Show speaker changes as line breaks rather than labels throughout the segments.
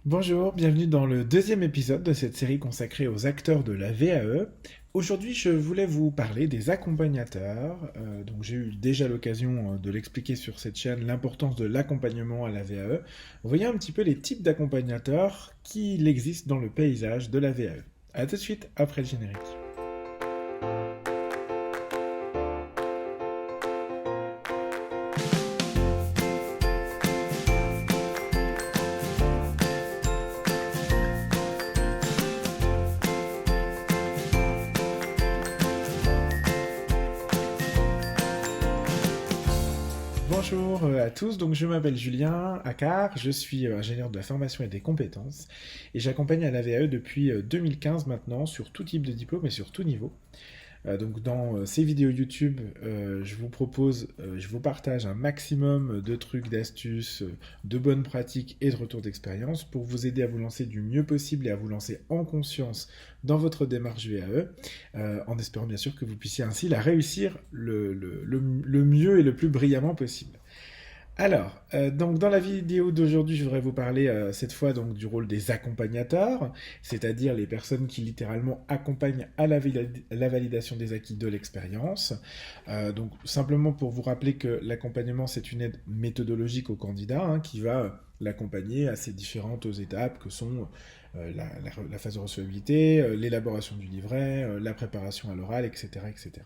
Bonjour, bienvenue dans le deuxième épisode de cette série consacrée aux acteurs de la VAE. Aujourd'hui, je voulais vous parler des accompagnateurs. Donc, j'ai eu déjà l'occasion de l'expliquer sur cette chaîne, l'importance de l'accompagnement à la VAE. Vous voyez un petit peu les types d'accompagnateurs qu'il existe dans le paysage de la VAE. A tout de suite après le générique. Bonjour à tous, donc je m'appelle Julien Accard, je suis ingénieur de la formation et des compétences et j'accompagne à la VAE depuis 2015 maintenant sur tout type de diplôme et sur tout niveau. Donc dans ces vidéos YouTube, je vous partage un maximum de trucs, d'astuces, de bonnes pratiques et de retours d'expérience pour vous aider à vous lancer du mieux possible et à vous lancer en conscience dans votre démarche VAE, en espérant bien sûr que vous puissiez ainsi la réussir le mieux et le plus brillamment possible. Alors, donc dans la vidéo d'aujourd'hui, je voudrais vous parler cette fois donc du rôle des accompagnateurs, c'est-à-dire les personnes qui littéralement accompagnent à la validation des acquis de l'expérience. Donc simplement pour vous rappeler que l'accompagnement c'est une aide méthodologique au candidat qui va l'accompagner à ces différentes étapes que sont la phase de recevabilité, l'élaboration du livret, la préparation à l'oral, etc., etc.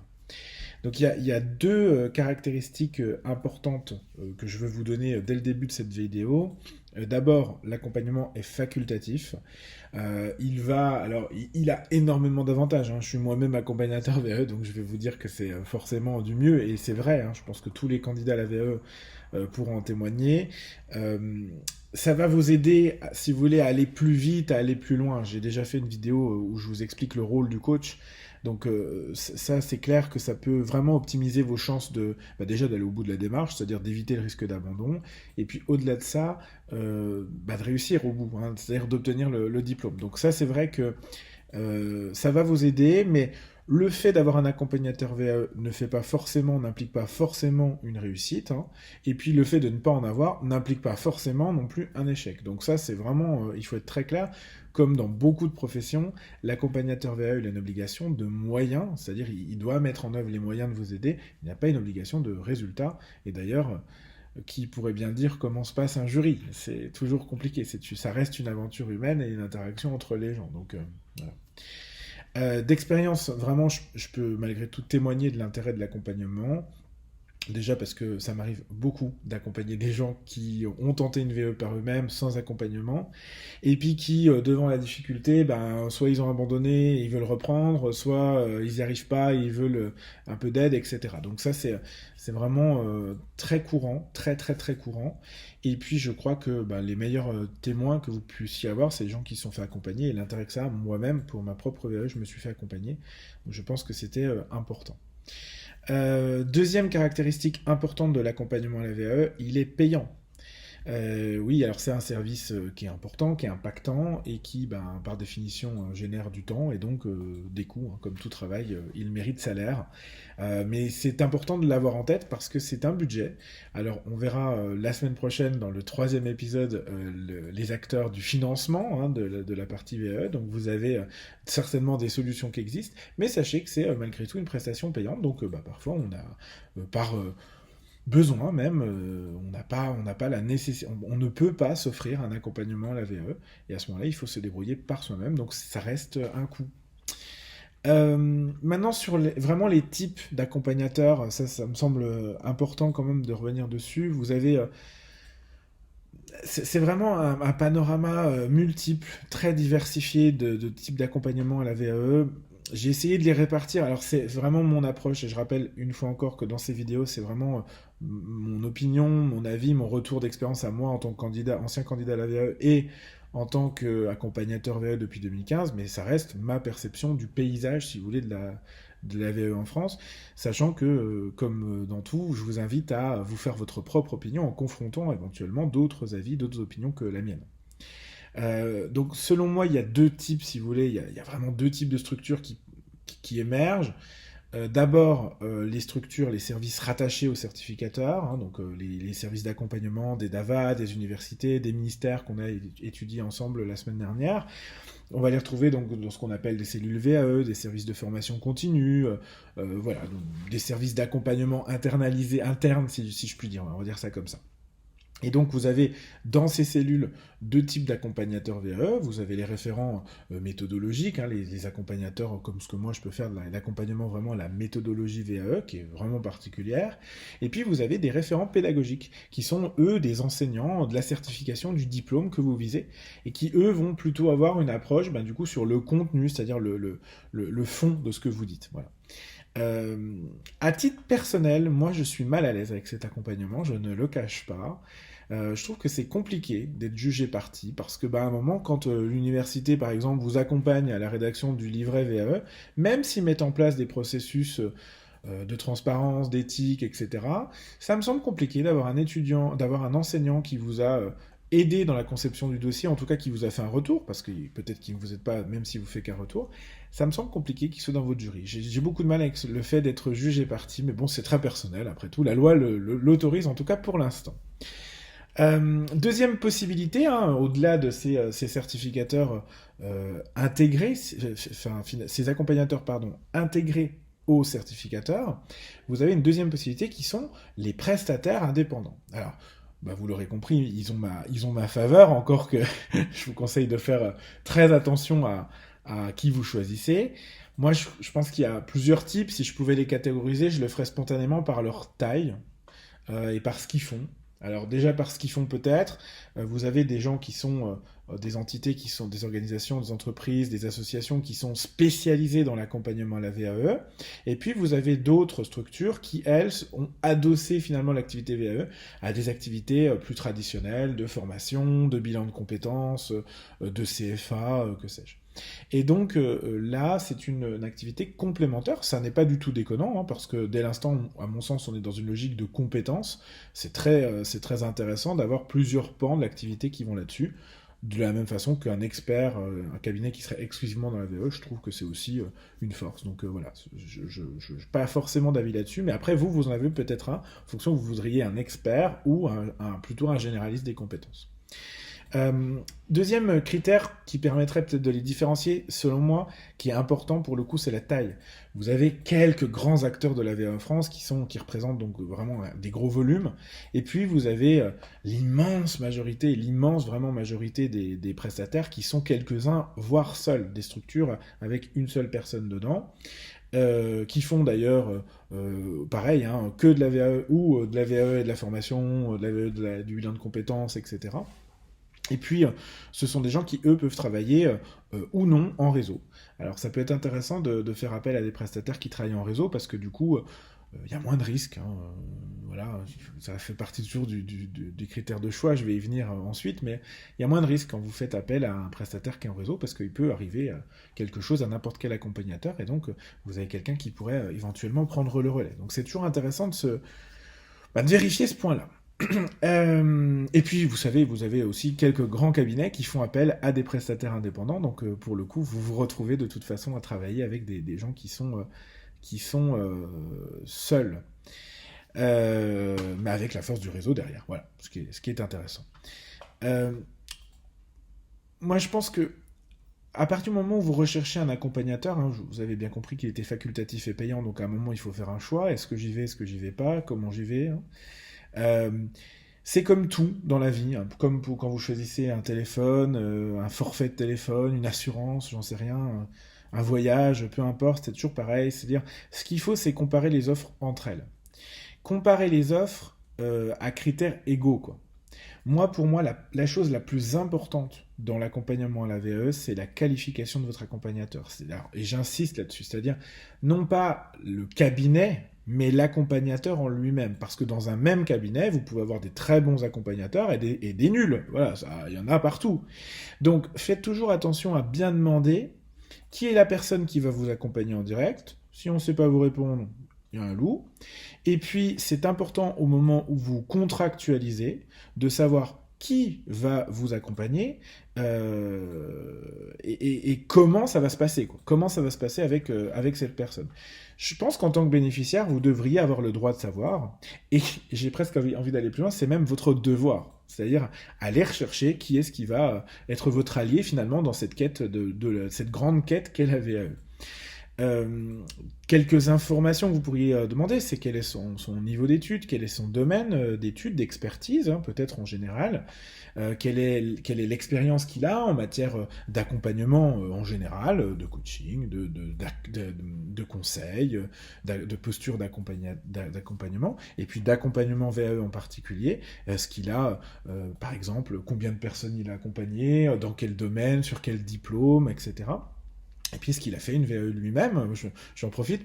Donc il y a deux caractéristiques importantes que je veux vous donner dès le début de cette vidéo. D'abord, l'accompagnement est facultatif. Il a énormément d'avantages. Je suis moi-même accompagnateur VAE, donc je vais vous dire que c'est forcément du mieux, et c'est vrai. Je pense que tous les candidats à la VAE pourront en témoigner. Euh, Ça va vous aider, si vous voulez, à aller plus vite, à aller plus loin. J'ai déjà fait une vidéo où je vous explique le rôle du coach. Donc ça, c'est clair que ça peut vraiment optimiser vos chances déjà d'aller au bout de la démarche, c'est-à-dire d'éviter le risque d'abandon, et puis au-delà de ça, de réussir au bout, c'est-à-dire d'obtenir le diplôme. Donc ça, c'est vrai que ça va vous aider, mais le fait d'avoir un accompagnateur VAE n'implique pas forcément une réussite, et puis le fait de ne pas en avoir n'implique pas forcément non plus un échec. Donc ça, c'est vraiment, il faut être très clair, comme dans beaucoup de professions, l'accompagnateur VAE il a une obligation de moyens, c'est-à-dire il doit mettre en œuvre les moyens de vous aider, il n'y a pas une obligation de résultat, et d'ailleurs, qui pourrait bien dire comment se passe un jury. C'est toujours compliqué. Ça reste une aventure humaine et une interaction entre les gens. Donc, voilà. D'expérience, vraiment, je peux malgré tout témoigner de l'intérêt de l'accompagnement. Déjà parce que ça m'arrive beaucoup d'accompagner des gens qui ont tenté une VE par eux-mêmes sans accompagnement, et puis qui, devant la difficulté, soit ils ont abandonné, ils veulent reprendre, soit ils n'y arrivent pas, ils veulent un peu d'aide, etc. Donc ça, c'est vraiment très courant, très très très courant. Et puis je crois que les meilleurs témoins que vous puissiez avoir, c'est les gens qui se sont fait accompagner, et l'intérêt que ça a, moi-même, pour ma propre VE, je me suis fait accompagner. Donc je pense que c'était important. Deuxième caractéristique importante de l'accompagnement à la VAE, il est payant. Oui, alors c'est un service qui est important, qui est impactant et qui, par définition, génère du temps et donc des coûts. Comme tout travail, il mérite salaire. Mais c'est important de l'avoir en tête parce que c'est un budget. Alors on verra la semaine prochaine dans le troisième épisode les acteurs du financement de la partie VAE. Donc vous avez certainement des solutions qui existent, mais sachez que c'est malgré tout une prestation payante. Donc parfois on a par besoin même, on n'a pas la nécessité, on ne peut pas s'offrir un accompagnement à la VE, et à ce moment-là, il faut se débrouiller par soi-même, donc ça reste un coût. Maintenant, sur vraiment les types d'accompagnateurs, ça me semble important quand même de revenir dessus. Vous avez, c'est vraiment un panorama multiple, très diversifié de types d'accompagnement à la VAE. J'ai essayé de les répartir. Alors c'est vraiment mon approche, et je rappelle une fois encore que dans ces vidéos, c'est vraiment mon opinion, mon avis, mon retour d'expérience à moi en tant que candidat, ancien candidat à la VAE et en tant qu'accompagnateur VAE depuis 2015, mais ça reste ma perception du paysage, si vous voulez, de la VAE en France, sachant que, comme dans tout, je vous invite à vous faire votre propre opinion en confrontant éventuellement d'autres avis, d'autres opinions que la mienne. Donc selon moi, il y a deux types, si vous voulez, il y a vraiment deux types de structures qui émergent. D'abord, les structures, les services rattachés aux certificateurs, hein, donc les services d'accompagnement des DAVA, des universités, des ministères qu'on a étudiés ensemble la semaine dernière. On va les retrouver donc dans ce qu'on appelle des cellules VAE, des services de formation continue, voilà, donc des services d'accompagnement internalisés, internes, si je puis dire, on va dire ça comme ça. Et donc vous avez dans ces cellules deux types d'accompagnateurs VAE. Vous avez les référents méthodologiques, hein, les accompagnateurs comme ce que moi je peux faire, l'accompagnement vraiment à la méthodologie VAE, qui est vraiment particulière. Et puis vous avez des référents pédagogiques, qui sont eux des enseignants de la certification du diplôme que vous visez, et qui eux vont plutôt avoir une approche du coup sur le contenu, c'est-à-dire le fond de ce que vous dites. Voilà. À titre personnel, moi je suis mal à l'aise avec cet accompagnement, je ne le cache pas. Je trouve que c'est compliqué d'être jugé parti parce que à un moment, quand l'université par exemple vous accompagne à la rédaction du livret VAE, même s'ils mettent en place des processus de transparence, d'éthique, etc., ça me semble compliqué d'avoir un étudiant, d'avoir un enseignant qui vous a aidé dans la conception du dossier, en tout cas qui vous a fait un retour, parce que peut-être qu'il ne vous aide pas, même si vous faites qu'un retour, ça me semble compliqué qu'il soit dans votre jury. J'ai beaucoup de mal avec le fait d'être jugé parti, mais bon, c'est très personnel, après tout, la loi l'autorise, en tout cas pour l'instant. Deuxième possibilité, hein, au-delà de ces certificateurs intégrés, ces accompagnateurs, pardon, intégrés aux certificateurs, vous avez une deuxième possibilité qui sont les prestataires indépendants. Alors, vous l'aurez compris, ils ont ma faveur, encore que je vous conseille de faire très attention à qui vous choisissez. Moi, je pense qu'il y a plusieurs types. Si je pouvais les catégoriser, je le ferais spontanément par leur taille et par ce qu'ils font. Alors déjà par ce qu'ils font peut-être, vous avez des gens qui sont des entités, qui sont des organisations, des entreprises, des associations qui sont spécialisées dans l'accompagnement à la VAE, et puis vous avez d'autres structures qui, elles, ont adossé finalement l'activité VAE à des activités plus traditionnelles, de formation, de bilan de compétences, de CFA, que sais-je. Et donc là, c'est une activité complémentaire. Ça n'est pas du tout déconnant, hein, parce que dès l'instant, à mon sens, on est dans une logique de compétence. C'est très intéressant d'avoir plusieurs pans de l'activité qui vont là-dessus. De la même façon qu'un expert, un cabinet qui serait exclusivement dans la VE, je trouve que c'est aussi une force. Donc voilà, je n'ai pas forcément d'avis là-dessus, mais après, vous en avez peut-être un, en fonction que vous voudriez un expert ou plutôt un généraliste des compétences. Deuxième critère qui permettrait peut-être de les différencier, selon moi, qui est important pour le coup, c'est la taille. Vous avez quelques grands acteurs de la VAE en France qui représentent donc vraiment des gros volumes, et puis vous avez l'immense majorité des prestataires qui sont quelques-uns, voire seuls, des structures avec une seule personne dedans. Qui font d'ailleurs pareil, hein, que de la VAE ou de la VAE et de la formation, de la VAE du bilan de compétences, etc. Et puis, ce sont des gens qui, eux, peuvent travailler ou non en réseau. Alors, ça peut être intéressant de faire appel à des prestataires qui travaillent en réseau, parce que du coup, il y a moins de risques. Hein, voilà, ça fait partie toujours des critères de choix, je vais y venir ensuite, mais il y a moins de risques quand vous faites appel à un prestataire qui est en réseau, parce qu'il peut arriver quelque chose à n'importe quel accompagnateur, et donc vous avez quelqu'un qui pourrait éventuellement prendre le relais. Donc c'est toujours intéressant de vérifier ce point-là. Et puis, vous savez, vous avez aussi quelques grands cabinets qui font appel à des prestataires indépendants. Donc, pour le coup, vous vous retrouvez de toute façon à travailler avec des gens qui sont seuls, mais avec la force du réseau derrière. Voilà, ce qui est intéressant. Moi, je pense que à partir du moment où vous recherchez un accompagnateur, hein, vous avez bien compris qu'il était facultatif et payant, donc à un moment, il faut faire un choix. Est-ce que j'y vais, est-ce que j'y vais pas, comment j'y vais, hein. C'est comme tout dans la vie, hein, comme quand vous choisissez un téléphone, un forfait de téléphone, une assurance, j'en sais rien, un voyage, peu importe, c'est toujours pareil. C'est-à-dire, ce qu'il faut, c'est comparer les offres entre elles. Comparer les offres à critères égaux, quoi. Pour moi, la chose la plus importante dans l'accompagnement à la VAE, c'est la qualification de votre accompagnateur. Et j'insiste là-dessus, c'est-à-dire non pas le cabinet, mais l'accompagnateur en lui-même. Parce que dans un même cabinet, vous pouvez avoir des très bons accompagnateurs et des nuls. Voilà, il y en a partout. Donc, faites toujours attention à bien demander qui est la personne qui va vous accompagner en direct. Si on ne sait pas vous répondre, il y a un loup. Et puis, c'est important au moment où vous contractualisez de savoir qui va vous accompagner et comment ça va se passer, quoi. Comment ça va se passer avec cette personne. Je pense qu'en tant que bénéficiaire, vous devriez avoir le droit de savoir, et j'ai presque envie d'aller plus loin, c'est même votre devoir. C'est-à-dire aller rechercher qui est-ce qui va être votre allié finalement dans cette quête cette grande quête qu'est la VAE. Quelques informations que vous pourriez demander, c'est quel est son niveau d'études, quel est son domaine d'études, d'expertise, hein, peut-être en général, quelle est l'expérience qu'il a en matière d'accompagnement en général, de coaching, de conseils, de posture d'accompagnement, et puis d'accompagnement VAE en particulier, ce qu'il a, par exemple, combien de personnes il a accompagné, dans quel domaine, sur quel diplôme, etc. Et puis, est-ce qu'il a fait une VAE lui-même? J'en profite,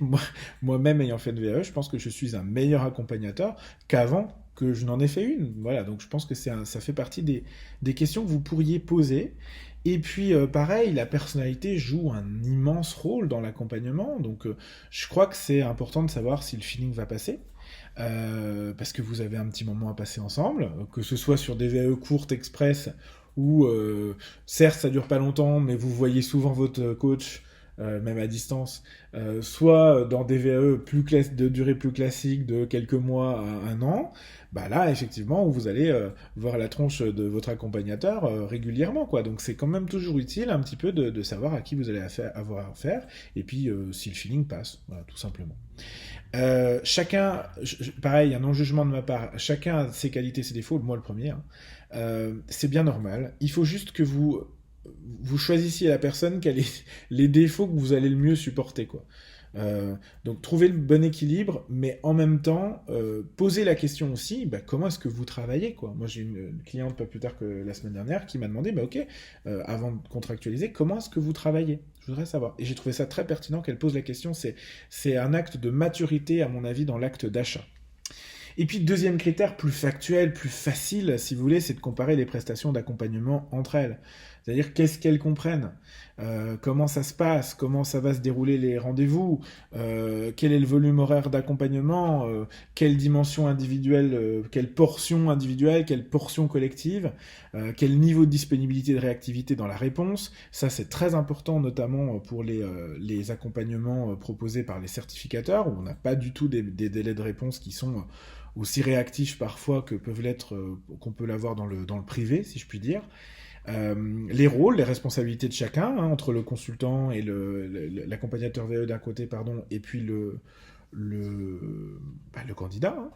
moi-même ayant fait une VAE, je pense que je suis un meilleur accompagnateur qu'avant que je n'en ai fait une. Voilà, donc je pense que ça fait partie des questions que vous pourriez poser. Et puis, pareil, la personnalité joue un immense rôle dans l'accompagnement. Donc, je crois que c'est important de savoir si le feeling va passer. Parce que vous avez un petit moment à passer ensemble, que ce soit sur des VAE courtes express où certes ça dure pas longtemps, mais vous voyez souvent votre coach, même à distance, soit dans des VAE de durée plus classique de quelques mois à un an, bah là effectivement vous allez voir la tronche de votre accompagnateur régulièrement, quoi. Donc c'est quand même toujours utile un petit peu de savoir à qui vous allez avoir affaire, et puis si le feeling passe, voilà, tout simplement. Chacun, pareil, un non-jugement de ma part, chacun a ses qualités, ses défauts, moi le premier, hein. C'est bien normal. Il faut juste que vous choisissiez la personne qui a les défauts que vous allez le mieux supporter, quoi. Donc trouver le bon équilibre, mais en même temps, poser la question aussi, bah, comment est-ce que vous travaillez, quoi. Moi j'ai une cliente pas plus tard que la semaine dernière qui m'a demandé, bah, ok, avant de contractualiser, comment est-ce que vous travaillez? Je voudrais savoir. Et j'ai trouvé ça très pertinent qu'elle pose la question, c'est un acte de maturité à mon avis dans l'acte d'achat. Et puis, deuxième critère, plus factuel, plus facile, si vous voulez, c'est de comparer les prestations d'accompagnement entre elles. C'est-à-dire, qu'est-ce qu'elles comprennent, comment ça se passe, comment ça va se dérouler les rendez-vous, quel est le volume horaire d'accompagnement, quelle dimension individuelle, quelle portion individuelle, quelle portion collective, quel niveau de disponibilité et de réactivité dans la réponse. Ça, c'est très important, notamment pour les accompagnements proposés par les certificateurs, où on n'a pas du tout des délais de réponse qui sont aussi réactifs parfois que peuvent l'être, qu'on peut l'avoir dans le privé, si je puis dire. Les rôles, les responsabilités de chacun, hein, entre le consultant et l'accompagnateur VE d'un côté, pardon, et puis le candidat, hein.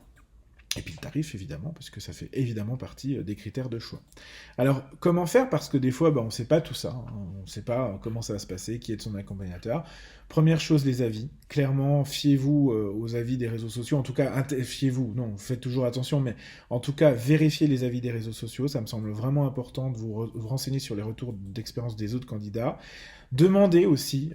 Et puis le tarif, évidemment, parce que ça fait évidemment partie des critères de choix. Alors, comment faire? Parce que des fois, on ne sait pas tout ça, hein. On ne sait pas comment ça va se passer, qui est de son accompagnateur. Première chose, les avis. Clairement, fiez-vous aux avis des réseaux sociaux. En tout cas, fiez-vous, non, faites toujours attention, mais en tout cas, vérifiez les avis des réseaux sociaux. Ça me semble vraiment important de vous renseigner sur les retours d'expérience des autres candidats. Demandez aussi,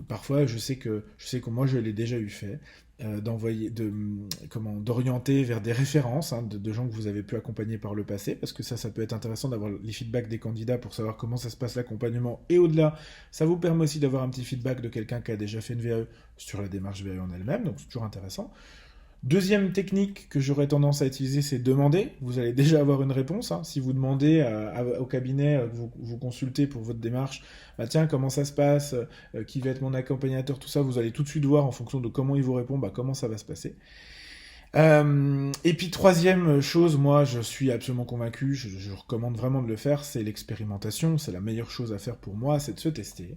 parfois, je sais que moi je l'ai déjà eu fait, d'orienter vers des références, hein, de gens que vous avez pu accompagner par le passé, parce que ça peut être intéressant d'avoir les feedbacks des candidats pour savoir comment ça se passe l'accompagnement, et au-delà, ça vous permet aussi d'avoir un petit feedback de quelqu'un qui a déjà fait une VAE sur la démarche VAE en elle-même, donc c'est toujours intéressant. Deuxième technique que j'aurais tendance à utiliser, c'est demander. Vous allez déjà avoir une réponse, hein. Si vous demandez au cabinet que vous consultez pour votre démarche, bah tiens, comment ça se passe, qui va être mon accompagnateur, tout ça, vous allez tout de suite voir en fonction de comment il vous répond, comment ça va se passer. Et puis troisième chose, moi je suis absolument convaincu, je recommande vraiment de le faire, c'est l'expérimentation. C'est la meilleure chose à faire pour moi, c'est de se tester.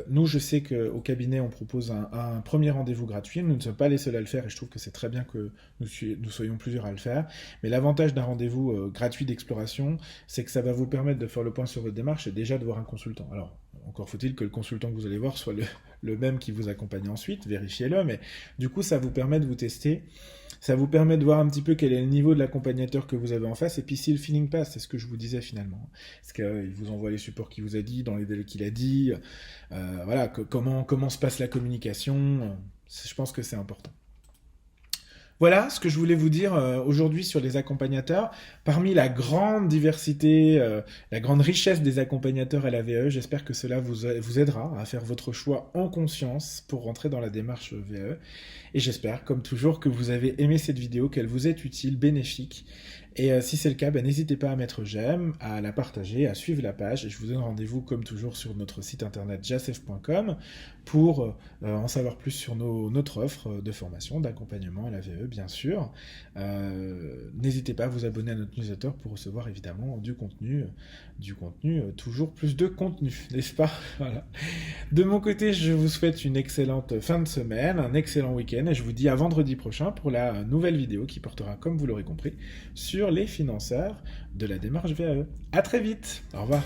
Nous, je sais qu'au cabinet, on propose un premier rendez-vous gratuit. Nous ne sommes pas les seuls à le faire, et je trouve que c'est très bien que nous soyons plusieurs à le faire. Mais l'avantage d'un rendez-vous gratuit d'exploration, c'est que ça va vous permettre de faire le point sur votre démarche et déjà de voir un consultant. Alors, encore faut-il que le consultant que vous allez voir soit le même qui vous accompagne ensuite, vérifiez-le, mais du coup, ça vous permet de vous tester. Ça vous permet de voir un petit peu quel est le niveau de l'accompagnateur que vous avez en face, et puis si le feeling passe, c'est ce que je vous disais finalement. Est-ce qu'il vous envoie les supports qu'il vous a dit, dans les délais qu'il a dit, voilà, comment se passe la communication, je pense que c'est important. Voilà ce que je voulais vous dire aujourd'hui sur les accompagnateurs. Parmi la grande diversité, la grande richesse des accompagnateurs à la VAE, j'espère que cela vous aidera à faire votre choix en conscience pour rentrer dans la démarche VAE. Et j'espère, comme toujours, que vous avez aimé cette vidéo, qu'elle vous est utile, bénéfique. Et si c'est le cas, n'hésitez pas à mettre j'aime, à la partager, à suivre la page. Et je vous donne rendez-vous comme toujours sur notre site internet jacef.com pour en savoir plus sur notre offre de formation, d'accompagnement à la VE, bien sûr. N'hésitez pas à vous abonner à notre newsletter pour recevoir évidemment du contenu, toujours plus de contenu, n'est-ce pas? Voilà. De mon côté, je vous souhaite une excellente fin de semaine, un excellent week-end, et je vous dis à vendredi prochain pour la nouvelle vidéo qui portera, comme vous l'aurez compris, sur les financeurs de la démarche VAE. À très vite, au revoir.